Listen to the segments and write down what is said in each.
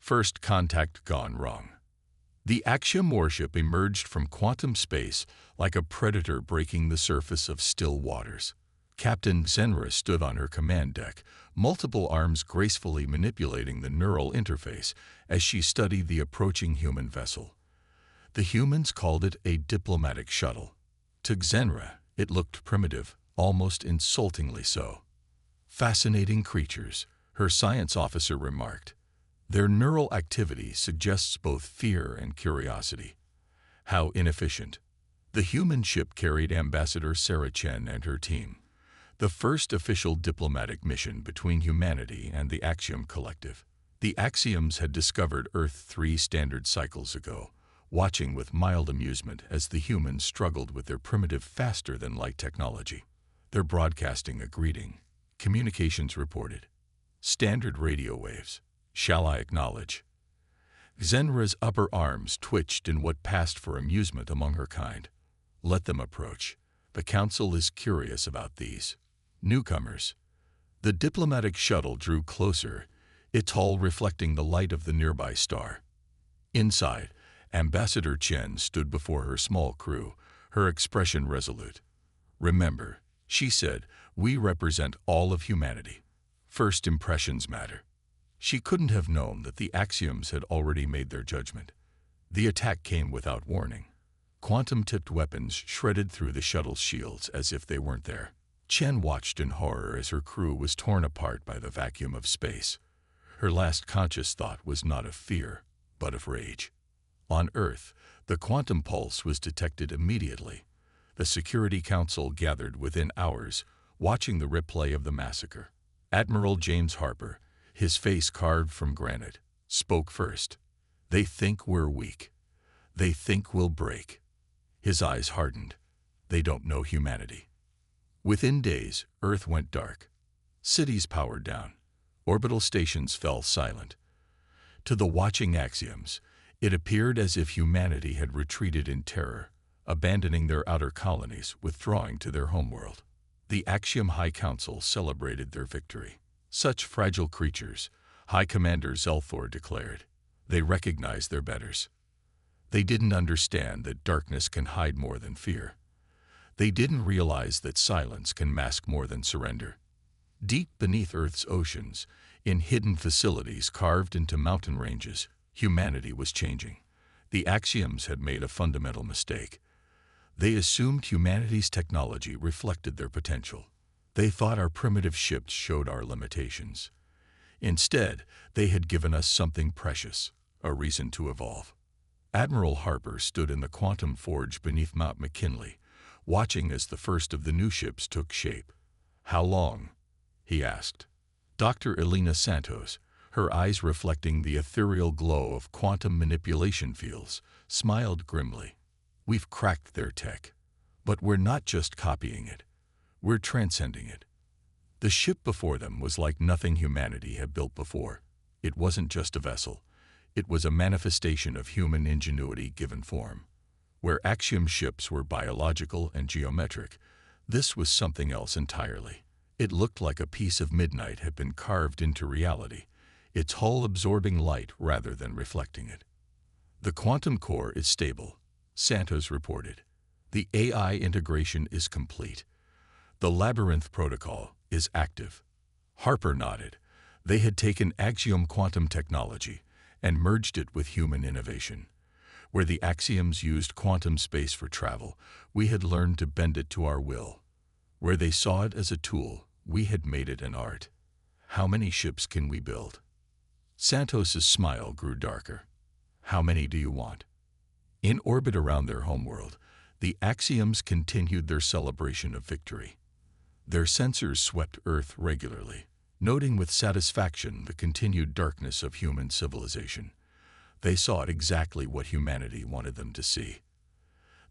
First contact gone wrong. The Axiom warship emerged from quantum space like a predator breaking the surface of still waters. Captain Zenra stood on her command deck, multiple arms gracefully manipulating the neural interface as she studied the approaching human vessel. The humans called it a diplomatic shuttle. To Zenra, it looked primitive, almost insultingly so. Fascinating creatures, her science officer remarked. Their neural activity suggests both fear and curiosity. How inefficient. The human ship carried Ambassador Sarah Chen and her team, the first official diplomatic mission between humanity and the Axiom Collective. The Axioms had discovered Earth 3 standard cycles ago, watching with mild amusement as the humans struggled with their primitive faster-than-light technology. They're broadcasting a greeting. Communications reported. Standard radio waves. Shall I acknowledge? Zenra's upper arms twitched in what passed for amusement among her kind. Let them approach. The Council is curious about these newcomers. The diplomatic shuttle drew closer, its hull reflecting the light of the nearby star. Inside, Ambassador Chen stood before her small crew, her expression resolute. Remember, she said, we represent all of humanity. First impressions matter. She couldn't have known that the Axioms had already made their judgment. The attack came without warning. Quantum-tipped weapons shredded through the shuttle's shields as if they weren't there. Chen watched in horror as her crew was torn apart by the vacuum of space. Her last conscious thought was not of fear, but of rage. On Earth, the quantum pulse was detected immediately. The Security Council gathered within hours, watching the replay of the massacre. Admiral James Harper, his face carved from granite, spoke first. They think we're weak. They think we'll break. His eyes hardened. They don't know humanity. Within days, Earth went dark. Cities powered down. Orbital stations fell silent. To the watching Axioms, it appeared as if humanity had retreated in terror, abandoning their outer colonies, withdrawing to their homeworld. The Axiom High Council celebrated their victory. Such fragile creatures, High Commander Zelthor declared. They recognized their betters. They didn't understand that darkness can hide more than fear. They didn't realize that silence can mask more than surrender. Deep beneath Earth's oceans, in hidden facilities carved into mountain ranges, humanity was changing. The Axioms had made a fundamental mistake. They assumed humanity's technology reflected their potential. They thought our primitive ships showed our limitations. Instead, they had given us something precious, a reason to evolve. Admiral Harper stood in the quantum forge beneath Mount McKinley, watching as the first of the new ships took shape. How long? He asked. Dr. Elena Santos, her eyes reflecting the ethereal glow of quantum manipulation fields, smiled grimly. We've cracked their tech. But we're not just copying it. We're transcending it. The ship before them was like nothing humanity had built before. It wasn't just a vessel. It was a manifestation of human ingenuity given form. Where Axiom ships were biological and geometric, this was something else entirely. It looked like a piece of midnight had been carved into reality, its hull absorbing light rather than reflecting it. The quantum core is stable, Santos reported. The AI integration is complete. The Labyrinth protocol is active. Harper nodded. They had taken Axiom quantum technology and merged it with human innovation. Where the Axioms used quantum space for travel, we had learned to bend it to our will. Where they saw it as a tool, we had made it an art. How many ships can we build? Santos's smile grew darker. How many do you want? In orbit around their homeworld, the Axioms continued their celebration of victory. Their sensors swept Earth regularly, noting with satisfaction the continued darkness of human civilization. They saw it exactly what humanity wanted them to see.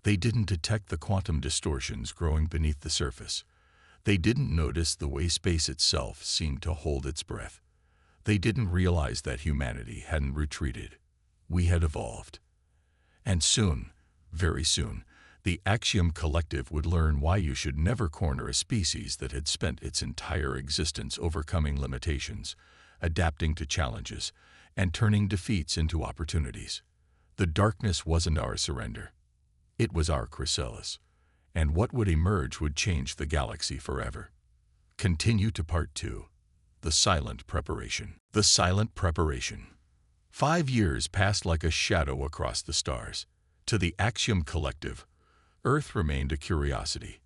They didn't detect the quantum distortions growing beneath the surface. They didn't notice the way space itself seemed to hold its breath. They didn't realize that humanity hadn't retreated. We had evolved. And soon, very soon, the Axiom Collective would learn why you should never corner a species that had spent its entire existence overcoming limitations, adapting to challenges, and turning defeats into opportunities. The darkness wasn't our surrender. It was our chrysalis, and what would emerge would change the galaxy forever. Continue to Part 2. The Silent Preparation. The Silent Preparation. 5 years passed like a shadow across the stars. To the Axiom Collective, Earth remained a curiosity,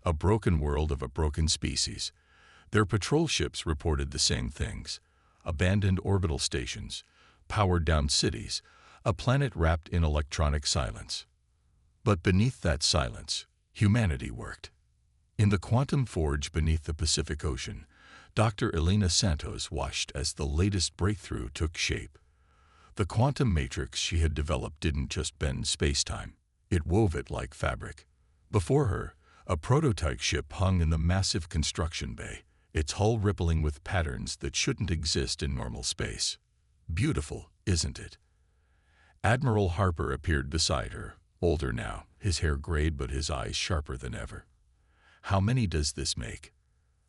a broken world of a broken species. Their patrol ships reported the same things: abandoned orbital stations, powered-down cities, a planet wrapped in electronic silence. But beneath that silence, humanity worked. In the quantum forge beneath the Pacific Ocean, Dr. Elena Santos watched as the latest breakthrough took shape. The quantum matrix she had developed didn't just bend space-time, it wove it like fabric. Before her, a prototype ship hung in the massive construction bay, its hull rippling with patterns that shouldn't exist in normal space. Beautiful, isn't it? Admiral Harper appeared beside her, older now, his hair grayed but his eyes sharper than ever. "How many does this make?"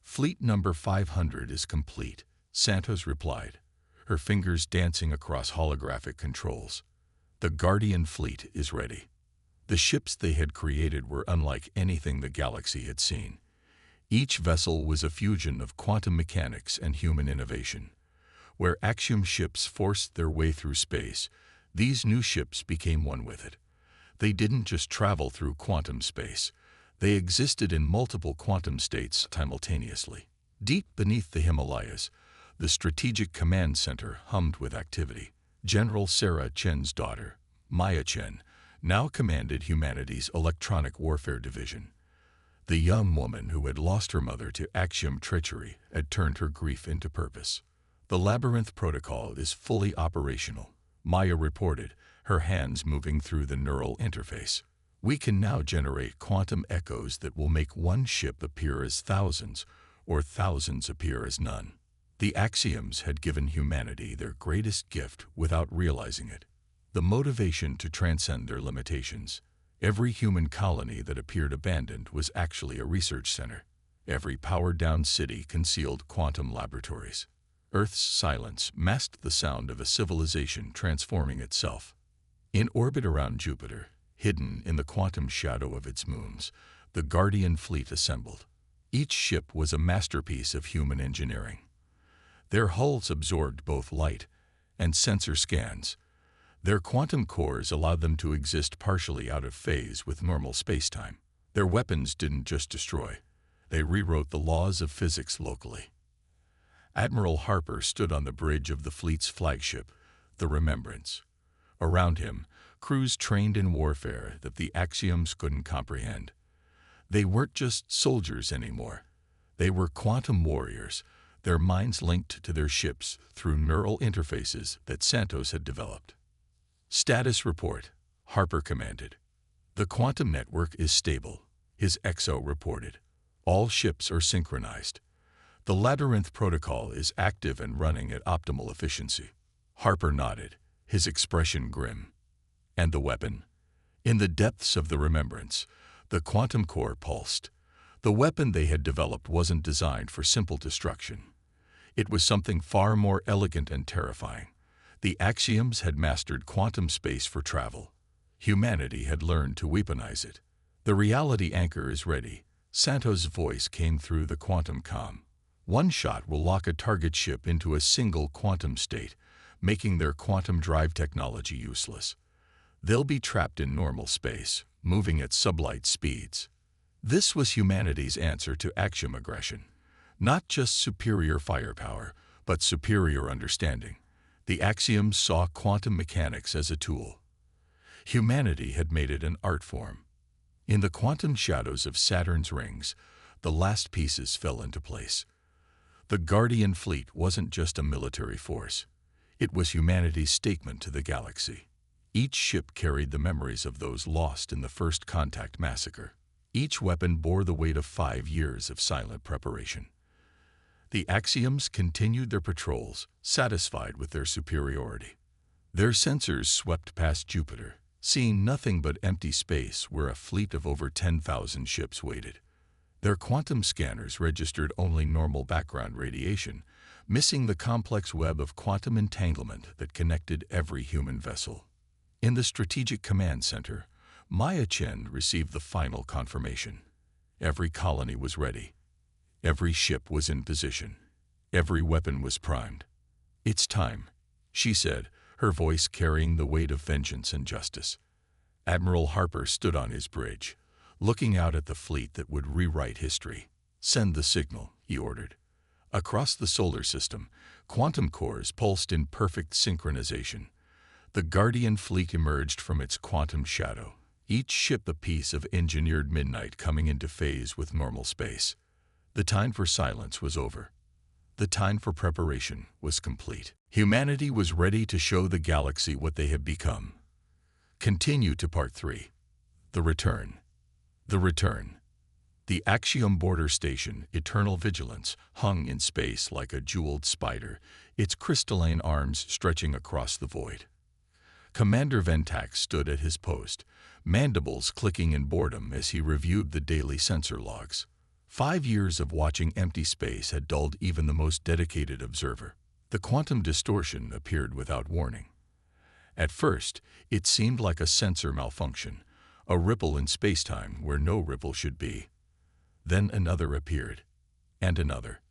"Fleet number 500 is complete," Santos replied, her fingers dancing across holographic controls. "The Guardian fleet is ready." The ships they had created were unlike anything the galaxy had seen. Each vessel was a fusion of quantum mechanics and human innovation. Where Axiom ships forced their way through space, these new ships became one with it. They didn't just travel through quantum space. They existed in multiple quantum states simultaneously. Deep beneath the Himalayas, the Strategic Command Center hummed with activity. General Sarah Chen's daughter, Maya Chen, now commanded humanity's Electronic Warfare Division. The young woman who had lost her mother to Axiom treachery had turned her grief into purpose. "The Labyrinth Protocol is fully operational," Maya reported, her hands moving through the neural interface. "We can now generate quantum echoes that will make one ship appear as thousands, or thousands appear as none." The Axioms had given humanity their greatest gift without realizing it: the motivation to transcend their limitations. Every human colony that appeared abandoned was actually a research center. Every powered-down city concealed quantum laboratories. Earth's silence masked the sound of a civilization transforming itself. In orbit around Jupiter, hidden in the quantum shadow of its moons, the Guardian fleet assembled. Each ship was a masterpiece of human engineering. Their hulls absorbed both light and sensor scans. Their quantum cores allowed them to exist partially out of phase with normal spacetime. Their weapons didn't just destroy, they rewrote the laws of physics locally. Admiral Harper stood on the bridge of the fleet's flagship, the Remembrance. Around him, crews trained in warfare that the Axioms couldn't comprehend. They weren't just soldiers anymore. They were quantum warriors, their minds linked to their ships through neural interfaces that Santos had developed. "Status report," Harper commanded. "The quantum network is stable," his XO reported. "All ships are synchronized. The Labyrinth Protocol is active and running at optimal efficiency." Harper nodded, his expression grim. "And the weapon?" In the depths of the Remembrance, the quantum core pulsed. The weapon they had developed wasn't designed for simple destruction. It was something far more elegant and terrifying. The Axioms had mastered quantum space for travel. Humanity had learned to weaponize it. "The reality anchor is ready," Santos' voice came through the quantum comm. "One shot will lock a target ship into a single quantum state, making their quantum drive technology useless. They'll be trapped in normal space, moving at sublight speeds." This was humanity's answer to Axiom aggression. Not just superior firepower, but superior understanding. The Axioms saw quantum mechanics as a tool. Humanity had made it an art form. In the quantum shadows of Saturn's rings, the last pieces fell into place. The Guardian fleet wasn't just a military force. It was humanity's statement to the galaxy. Each ship carried the memories of those lost in the First Contact massacre. Each weapon bore the weight of 5 years of silent preparation. The Axioms continued their patrols, satisfied with their superiority. Their sensors swept past Jupiter, seeing nothing but empty space where a fleet of over 10,000 ships waited. Their quantum scanners registered only normal background radiation, missing the complex web of quantum entanglement that connected every human vessel. In the Strategic Command Center, Maya Chen received the final confirmation. Every colony was ready. Every ship was in position. Every weapon was primed. "It's time," she said, her voice carrying the weight of vengeance and justice. Admiral Harper stood on his bridge, looking out at the fleet that would rewrite history. "Send the signal," he ordered. Across the solar system, quantum cores pulsed in perfect synchronization. The Guardian fleet emerged from its quantum shadow, each ship a piece of engineered midnight coming into phase with normal space. The time for silence was over. The time for preparation was complete. Humanity was ready to show the galaxy what they had become. Continue to Part 3. The Return. The Return. The Axiom border station, Eternal Vigilance, hung in space like a jeweled spider, its crystalline arms stretching across the void. Commander Ventax stood at his post, mandibles clicking in boredom as he reviewed the daily sensor logs. 5 years of watching empty space had dulled even the most dedicated observer. The quantum distortion appeared without warning. At first, it seemed like a sensor malfunction, a ripple in spacetime where no ripple should be. Then another appeared, and another.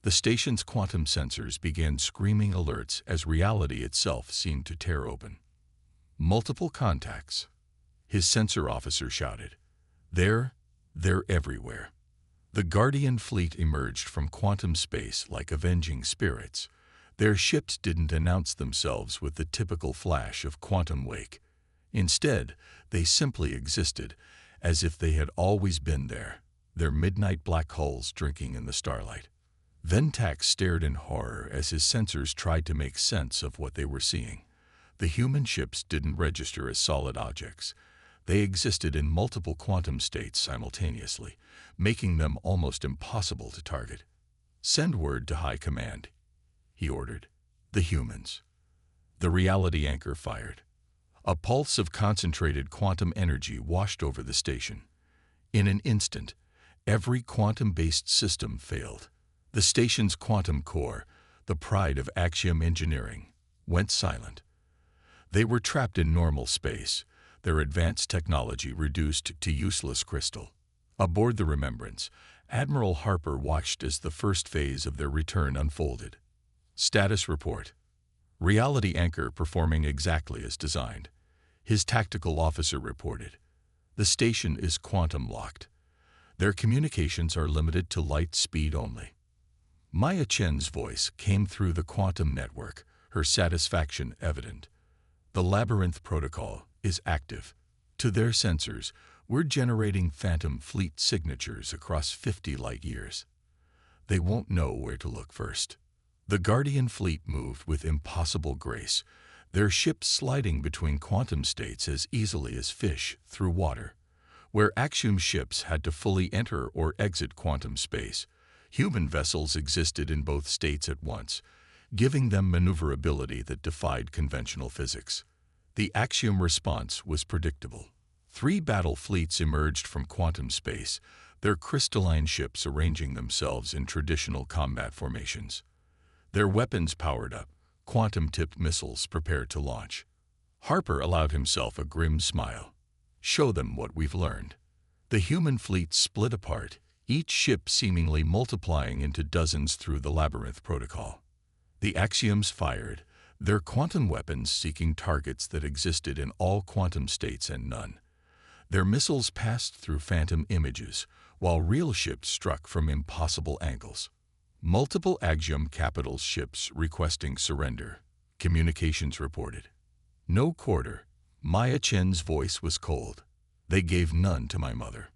The station's quantum sensors began screaming alerts as reality itself seemed to tear open. "Multiple contacts," his sensor officer shouted. They're everywhere." The Guardian fleet emerged from quantum space like avenging spirits. Their ships didn't announce themselves with the typical flash of quantum wake. Instead, they simply existed, as if they had always been there, their midnight black holes drinking in the starlight. Ventax stared in horror as his sensors tried to make sense of what they were seeing. The human ships didn't register as solid objects. They existed in multiple quantum states simultaneously, making them almost impossible to target. "Send word to High Command," he ordered. "The humans." The reality anchor fired. A pulse of concentrated quantum energy washed over the station. In an instant, every quantum-based system failed. The station's quantum core, the pride of Axiom engineering, went silent. They were trapped in normal space, their advanced technology reduced to useless crystal. Aboard the Remembrance, Admiral Harper watched as the first phase of their return unfolded. Status report. Reality anchor performing exactly as designed. His tactical officer reported. The station is quantum locked. Their communications are limited to light speed only. Maya Chen's voice came through the quantum network, her satisfaction evident. The Labyrinth protocol is active. To their sensors, we're generating phantom fleet signatures across 50 light years. They won't know where to look first. The Guardian fleet moved with impossible grace, their ships sliding between quantum states as easily as fish through water. Where Axiom ships had to fully enter or exit quantum space, human vessels existed in both states at once, giving them maneuverability that defied conventional physics. The Axiom response was predictable. 3 battle fleets emerged from quantum space, their crystalline ships arranging themselves in traditional combat formations. Their weapons powered up, quantum-tipped missiles prepared to launch. Harper allowed himself a grim smile. "Show them what we've learned." The human fleet split apart, each ship seemingly multiplying into dozens through the Labyrinth protocol. The Axioms fired, their quantum weapons seeking targets that existed in all quantum states and none. Their missiles passed through phantom images, while real ships struck from impossible angles. Multiple Axiom capital ships requesting surrender, communications reported. "No quarter." Maya Chen's voice was cold. "They gave none to my mother."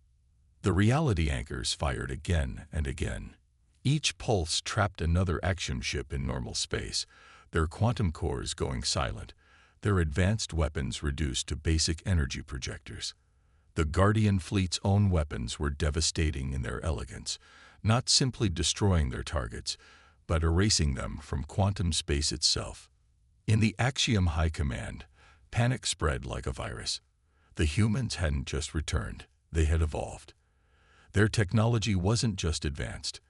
The reality anchors fired again and again. Each pulse trapped another Axiom ship in normal space, their quantum cores going silent, their advanced weapons reduced to basic energy projectors. The Guardian fleet's own weapons were devastating in their elegance, not simply destroying their targets, but erasing them from quantum space itself. In the Axiom High Command, panic spread like a virus. The humans hadn't just returned, they had evolved. Their technology wasn't just advanced,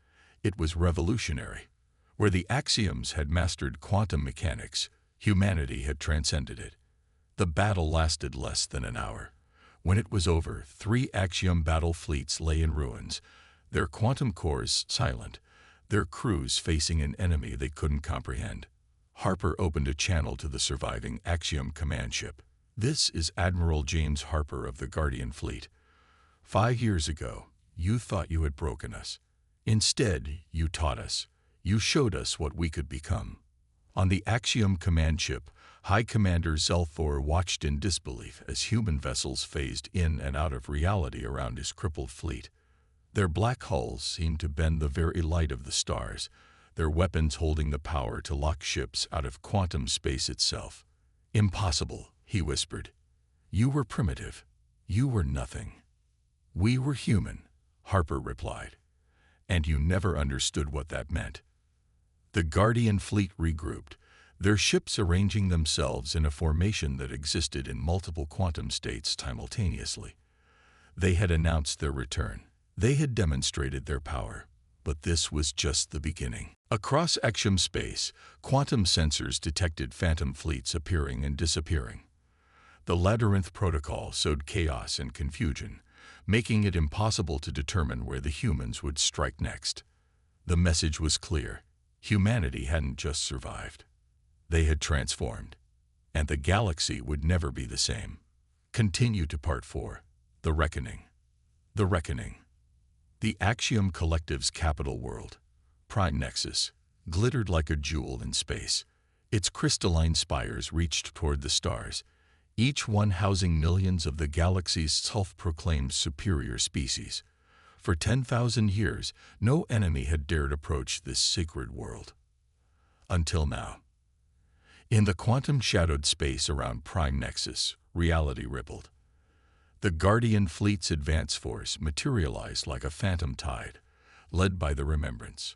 it was revolutionary. Where the axioms had mastered quantum mechanics, humanity had transcended it. The battle lasted less than an hour. When it was over, 3 axiom battle fleets lay in ruins, their quantum cores silent, their crews facing an enemy they couldn't comprehend. Harper opened a channel to the surviving axiom command ship. "This is Admiral James Harper of the Guardian Fleet. 5 years ago, you thought you had broken us. Instead, you taught us. You showed us what we could become." On the Axiom command ship, High Commander Zelthor watched in disbelief as human vessels phased in and out of reality around his crippled fleet. Their black hulls seemed to bend the very light of the stars, their weapons holding the power to lock ships out of quantum space itself. "Impossible," he whispered. "You were primitive. You were nothing." "We were human," Harper replied. "And you never understood what that meant." The Guardian fleet regrouped, their ships arranging themselves in a formation that existed in multiple quantum states simultaneously. They had announced their return. They had demonstrated their power. But this was just the beginning. Across axiom space, quantum sensors detected phantom fleets appearing and disappearing. The Labyrinth Protocol sowed chaos and confusion, making it impossible to determine where the humans would strike next. The message was clear. Humanity hadn't just survived. They had transformed. And the galaxy would never be the same. Continue to Part 4. The Reckoning. The Reckoning. The Axiom Collective's capital world, Prime Nexus, glittered like a jewel in space. Its crystalline spires reached toward the stars, each one housing millions of the galaxy's self-proclaimed superior species. For 10,000 years, no enemy had dared approach this sacred world. Until now. In the quantum-shadowed space around Prime Nexus, reality rippled. The Guardian Fleet's advance force materialized like a phantom tide, led by the Remembrance.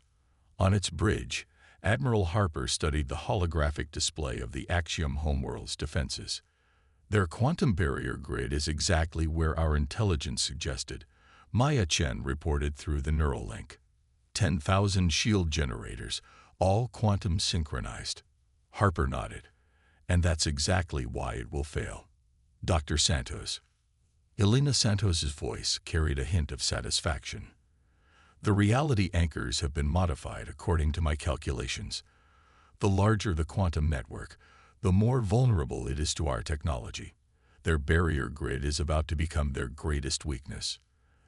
On its bridge, Admiral Harper studied the holographic display of the Axiom homeworld's defenses. "Their quantum barrier grid is exactly where our intelligence suggested," Maya Chen reported through the neural link. 10,000 shield generators, all quantum synchronized. Harper nodded. "And that's exactly why it will fail." "Dr. Santos." Elena Santos's voice carried a hint of satisfaction. "The reality anchors have been modified according to my calculations. The larger the quantum network, the more vulnerable it is to our technology. Their barrier grid is about to become their greatest weakness."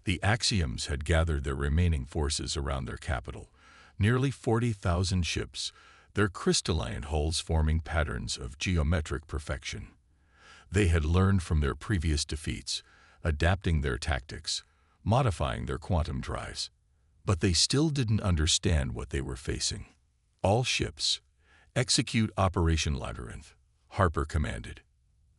The Axioms had gathered their remaining forces around their capital, nearly 40,000 ships, their crystalline hulls forming patterns of geometric perfection. They had learned from their previous defeats, adapting their tactics, modifying their quantum drives. But they still didn't understand what they were facing. "All ships, execute Operation Labyrinth," Harper commanded.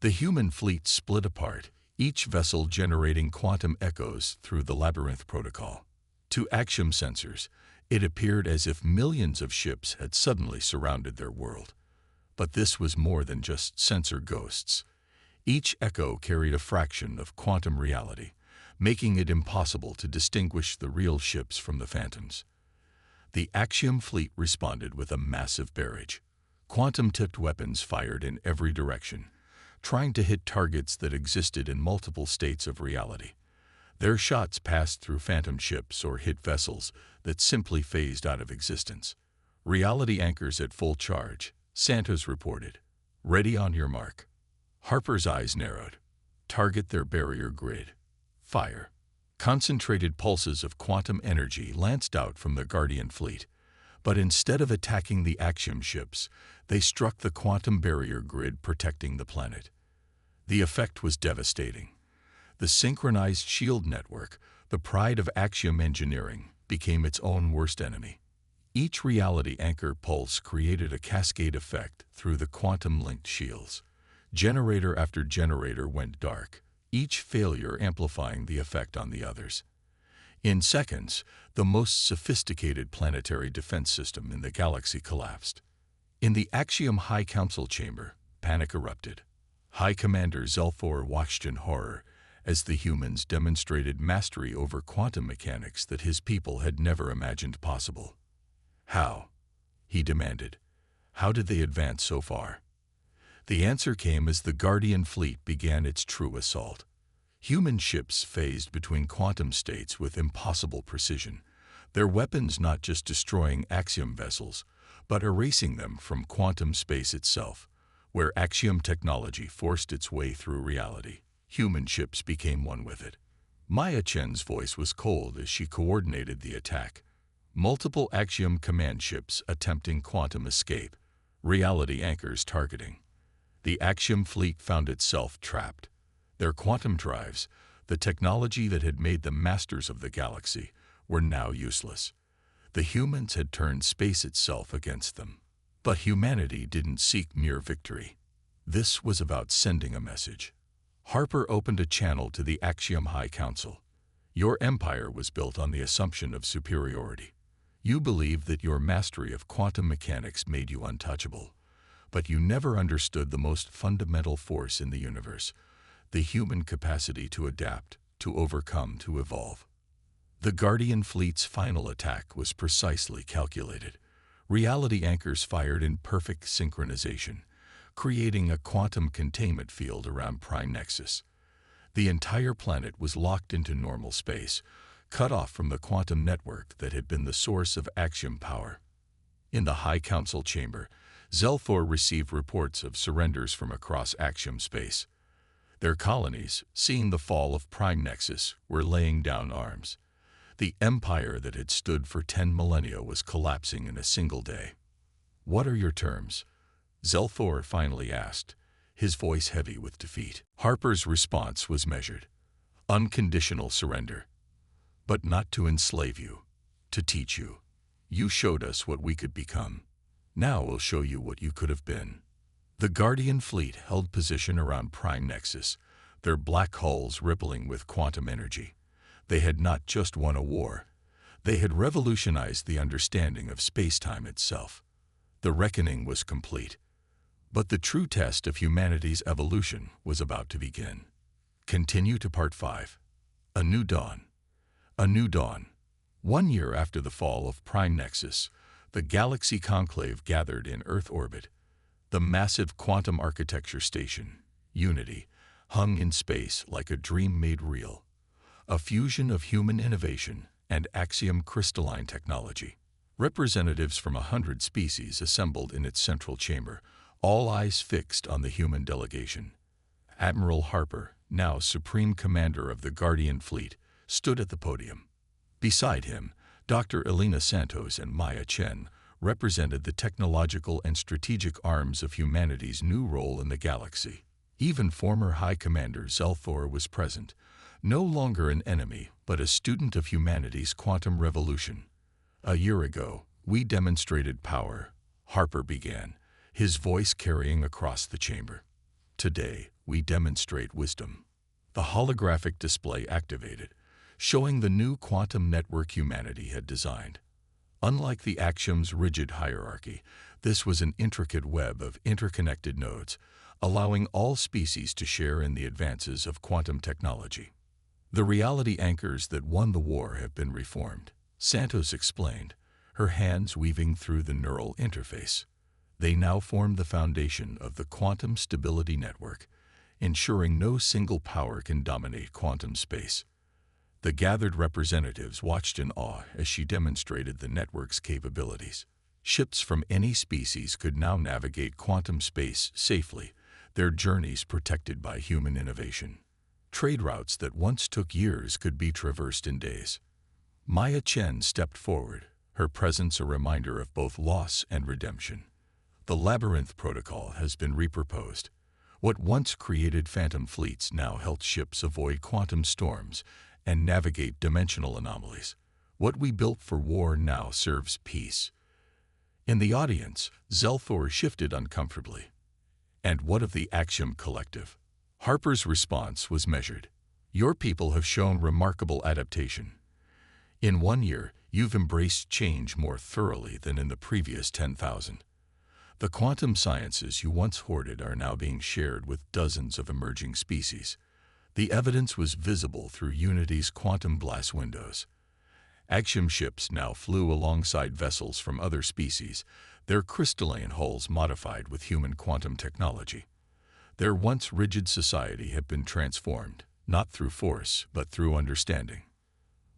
The human fleet split apart, each vessel generating quantum echoes through the Labyrinth Protocol. To Axiom sensors, it appeared as if millions of ships had suddenly surrounded their world. But this was more than just sensor ghosts. Each echo carried a fraction of quantum reality, making it impossible to distinguish the real ships from the phantoms. The Axiom fleet responded with a massive barrage. Quantum-tipped weapons fired in every direction, trying to hit targets that existed in multiple states of reality. Their shots passed through phantom ships or hit vessels that simply phased out of existence. "Reality anchors at full charge," Santos reported. "Ready on your mark." Harper's eyes narrowed. "Target their barrier grid. Fire." Concentrated pulses of quantum energy lanced out from the Guardian fleet. But instead of attacking the Axiom ships, they struck the quantum barrier grid protecting the planet. The effect was devastating. The synchronized shield network, the pride of Axiom engineering, became its own worst enemy. Each reality anchor pulse created a cascade effect through the quantum-linked shields. Generator after generator went dark, each failure amplifying the effect on the others. In seconds, the most sophisticated planetary defense system in the galaxy collapsed. In the Axiom High Council chamber, panic erupted. High Commander Zelthor watched in horror as the humans demonstrated mastery over quantum mechanics that his people had never imagined possible. "How?" he demanded. How did they advance so far? The answer came as the Guardian fleet began its true assault. Human ships phased between quantum states with impossible precision, their weapons not just destroying Axiom vessels, but erasing them from quantum space itself, where Axiom technology forced its way through reality. Human ships became one with it. Maya Chen's voice was cold as she coordinated the attack. Multiple Axiom command ships attempting quantum escape, reality anchors targeting. The Axiom fleet found itself trapped. Their quantum drives, the technology that had made them masters of the galaxy, were now useless. The humans had turned space itself against them. But humanity didn't seek mere victory. This was about sending a message. Harper opened a channel to the Axiom High Council. Your empire was built on the assumption of superiority. You believed that your mastery of quantum mechanics made you untouchable. But you never understood the most fundamental force in the universe, the human capacity to adapt, to overcome, to evolve. The Guardian fleet's final attack was precisely calculated. Reality anchors fired in perfect synchronization, creating a quantum containment field around Prime Nexus. The entire planet was locked into normal space, cut off from the quantum network that had been the source of Axiom power. In the High Council chamber, Zelthor received reports of surrenders from across Axiom space. Their colonies, seeing the fall of Prime Nexus, were laying down arms. The empire that had stood for 10 millennia was collapsing in a single day. What are your terms? Zelthor finally asked, his voice heavy with defeat. Harper's response was measured. Unconditional surrender. But not to enslave you, to teach you. You showed us what we could become. Now we'll show you what you could have been. The Guardian fleet held position around Prime Nexus, their black hulls rippling with quantum energy. They had not just won a war. They had revolutionized the understanding of space-time itself. The reckoning was complete. But the true test of humanity's evolution was about to begin. Continue to Part 5. A New Dawn. A New Dawn. 1 year after the fall of Prime Nexus, the Galaxy Conclave gathered in Earth orbit. The massive quantum architecture station, Unity, hung in space like a dream made real. A fusion of human innovation and Axiom crystalline technology. Representatives from 100 species assembled in its central chamber, all eyes fixed on the human delegation. Admiral Harper, now Supreme Commander of the Guardian Fleet, stood at the podium. Beside him, Dr. Elena Santos and Maya Chen represented the technological and strategic arms of humanity's new role in the galaxy. Even former High Commander Zelthor was present, no longer an enemy, but a student of humanity's quantum revolution. A year ago, we demonstrated power, Harper began, his voice carrying across the chamber. Today, we demonstrate wisdom. The holographic display activated, showing the new quantum network humanity had designed. Unlike the Axiom's rigid hierarchy, this was an intricate web of interconnected nodes, allowing all species to share in the advances of quantum technology. The reality anchors that won the war have been reformed, Santos explained, her hands weaving through the neural interface. They now form the foundation of the quantum stability network, ensuring no single power can dominate quantum space. The gathered representatives watched in awe as she demonstrated the network's capabilities. Ships from any species could now navigate quantum space safely, their journeys protected by human innovation. Trade routes that once took years could be traversed in days. Maya Chen stepped forward, her presence a reminder of both loss and redemption. The Labyrinth Protocol has been reproposed. What once created phantom fleets now helped ships avoid quantum storms and navigate dimensional anomalies. What we built for war now serves peace. In the audience, Zelthor shifted uncomfortably. And what of the Axiom Collective? Harper's response was measured. Your people have shown remarkable adaptation. In 1 year, you've embraced change more thoroughly than in the previous 10,000. The quantum sciences you once hoarded are now being shared with dozens of emerging species. The evidence was visible through Unity's quantum glass windows. Axiom ships now flew alongside vessels from other species, their crystalline hulls modified with human quantum technology. Their once rigid society had been transformed, not through force, but through understanding.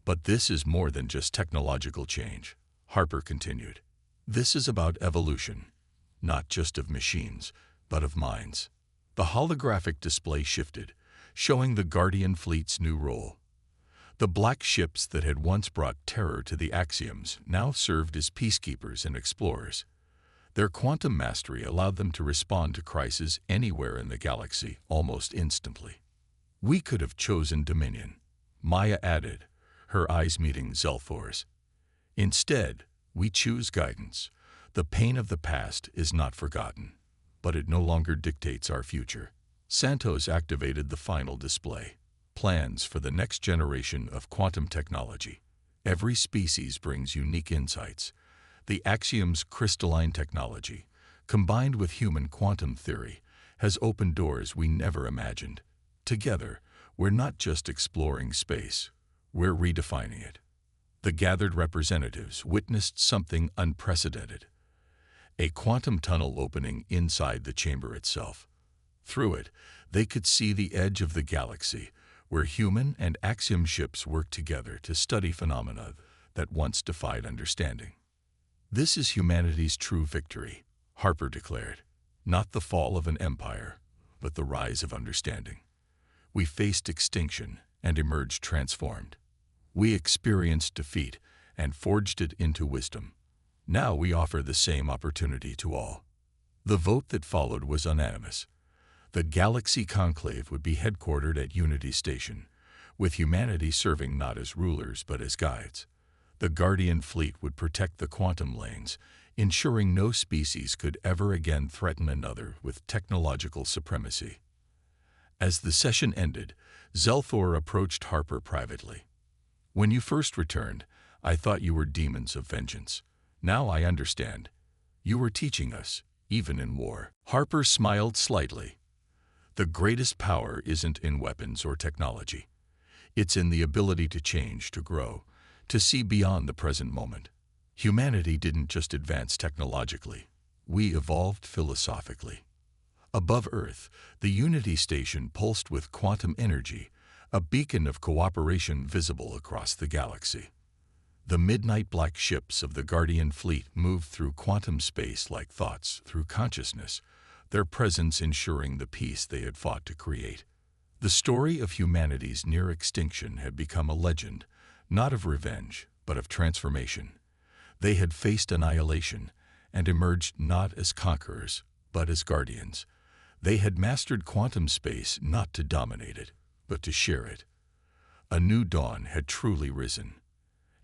But this is more than just technological change, Harper continued. This is about evolution, not just of machines, but of minds. The holographic display shifted, showing the Guardian fleet's new role. The black ships that had once brought terror to the Axioms now served as peacekeepers and explorers. Their quantum mastery allowed them to respond to crises anywhere in the galaxy almost instantly. We could have chosen Dominion, Maya added, her eyes meeting Zelthor's. Instead, we choose guidance. The pain of the past is not forgotten, but it no longer dictates our future. Santos activated the final display. Plans for the next generation of quantum technology. Every species brings unique insights. The Axiom's crystalline technology, combined with human quantum theory, has opened doors we never imagined. Together, we're not just exploring space, we're redefining it. The gathered representatives witnessed something unprecedented. A quantum tunnel opening inside the chamber itself. Through it, they could see the edge of the galaxy, where human and Axiom ships work together to study phenomena that once defied understanding. This is humanity's true victory, Harper declared. Not the fall of an empire, but the rise of understanding. We faced extinction and emerged transformed. We experienced defeat and forged it into wisdom. Now we offer the same opportunity to all. The vote that followed was unanimous. The Galaxy Conclave would be headquartered at Unity Station, with humanity serving not as rulers but as guides. The Guardian fleet would protect the quantum lanes, ensuring no species could ever again threaten another with technological supremacy. As the session ended, Zelthor approached Harper privately. When you first returned, I thought you were demons of vengeance. Now I understand. You were teaching us, even in war. Harper smiled slightly. The greatest power isn't in weapons or technology. It's in the ability to change, to grow, to see beyond the present moment. Humanity didn't just advance technologically. We evolved philosophically. Above Earth, the Unity Station pulsed with quantum energy, a beacon of cooperation visible across the galaxy. The midnight black ships of the Guardian fleet moved through quantum space like thoughts through consciousness, their presence ensuring the peace they had fought to create. The story of humanity's near extinction had become a legend, not of revenge, but of transformation. They had faced annihilation and emerged not as conquerors, but as guardians. They had mastered quantum space not to dominate it, but to share it. A new dawn had truly risen,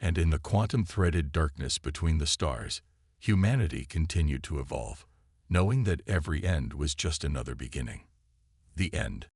and in the quantum-threaded darkness between the stars, humanity continued to evolve, knowing that every end was just another beginning. The end.